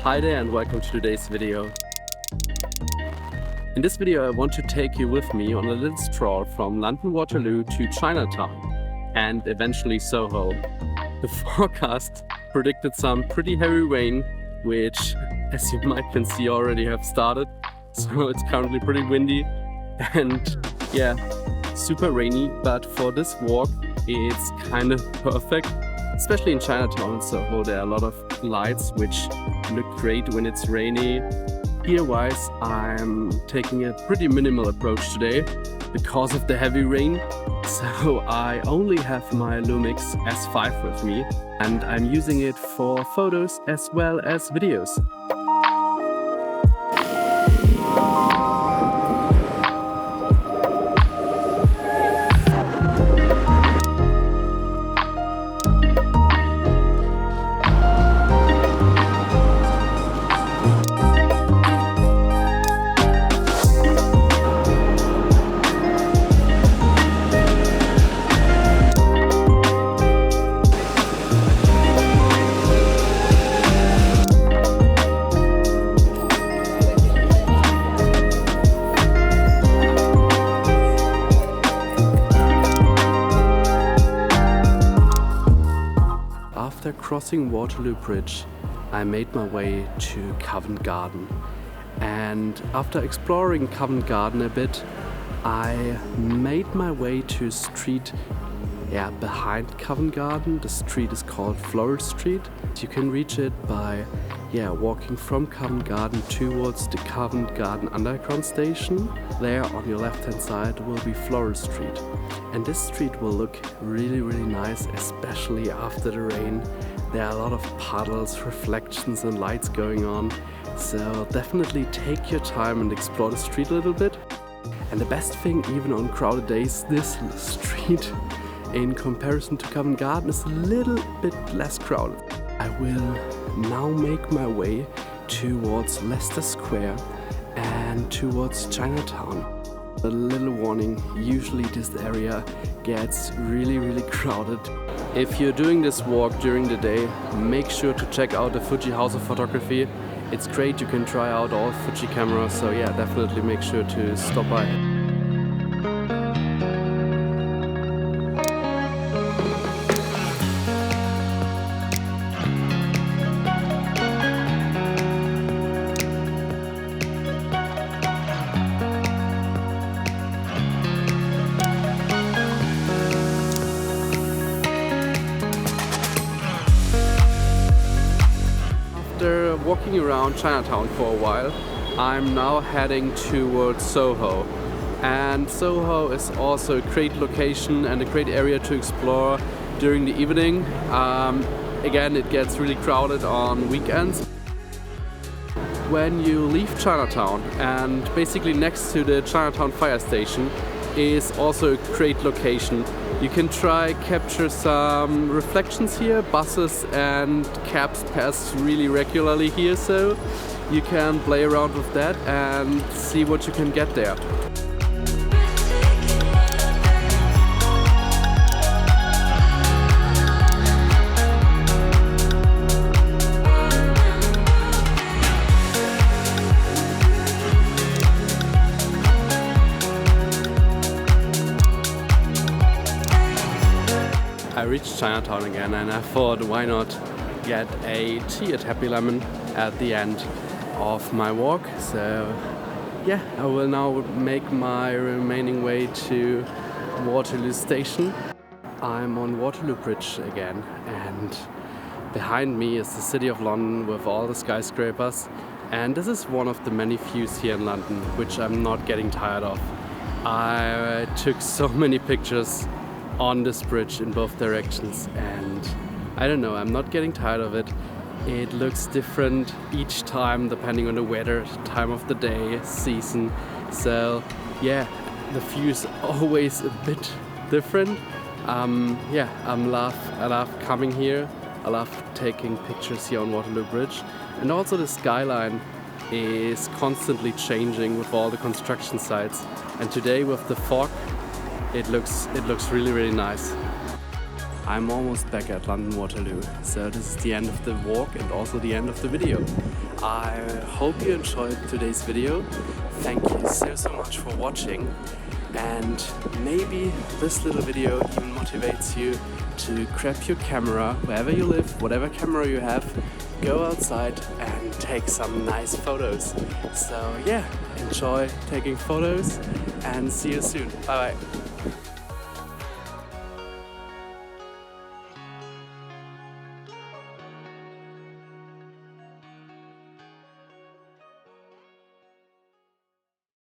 Haida and welcome to today's video. In this video I want to take you with me on a little stroll from London Waterloo to Chinatown and eventually Soho. The forecast predicted some pretty heavy rain, which as you might can see already have started. So it's currently pretty windy and yeah, super rainy, but for this walk it's kind of perfect. Especially in Chinatown and Soho, there are a lot of lights which look great when it's rainy. Gear-wise, I'm taking a pretty minimal approach today because of the heavy rain. So I only have my LUMIX S5 with me and I'm using it for photos as well as videos. After crossing Waterloo Bridge, I made my way to Covent Garden. And after exploring Covent Garden a bit, I made my way to a street behind Covent Garden. The street is called Floral Street. You can reach it by walking from Covent Garden towards the Covent Garden Underground station. There on your left hand side will be Floral Street. And this street will look really nice, especially after the rain. There are a lot of puddles, reflections and lights going on. So definitely take your time and explore the street a little bit. And the best thing, even on crowded days, this street in comparison to Covent Garden is a little bit less crowded. I will now make my way towards Leicester Square and towards Chinatown. A little warning, usually this area gets really crowded. If you're doing this walk during the day, make sure to check out the Fuji House of Photography. It's great, you can try out all Fuji cameras, so yeah, definitely make sure to stop by. After walking around Chinatown for a while, I'm now heading towards Soho. And Soho is also a great location and a great area to explore during the evening. Again, it gets really crowded on weekends. When you leave Chinatown, and basically next to the Chinatown fire station is also a great location. You can try capture some reflections here. Buses and cabs pass really regularly here, so you can play around with that and see what you can get there. I reached Chinatown again and I thought, why not get a tea at Happy Lemon at the end of my walk. So yeah, I will now make my remaining way to Waterloo Station. I'm on Waterloo Bridge again and behind me is the City of London with all the skyscrapers. And this is one of the many views here in London, which I'm not getting tired of. I took so many pictures on this bridge in both directions and I don't know, I'm not getting tired of it. It looks different each time depending on the weather, time of the day, season. So yeah, the view is always a bit different. I love coming here. I love taking pictures here on Waterloo Bridge. And also the skyline is constantly changing with all the construction sites. And today with the fog, it looks really nice. I'm almost back at London Waterloo, so this is the end of the walk and also the end of the video. I hope you enjoyed today's video. Thank you so much for watching, and maybe this little video even motivates you to grab your camera wherever you live, whatever camera you have, go outside and take some nice photos. So yeah, enjoy taking photos and see you soon. Bye bye.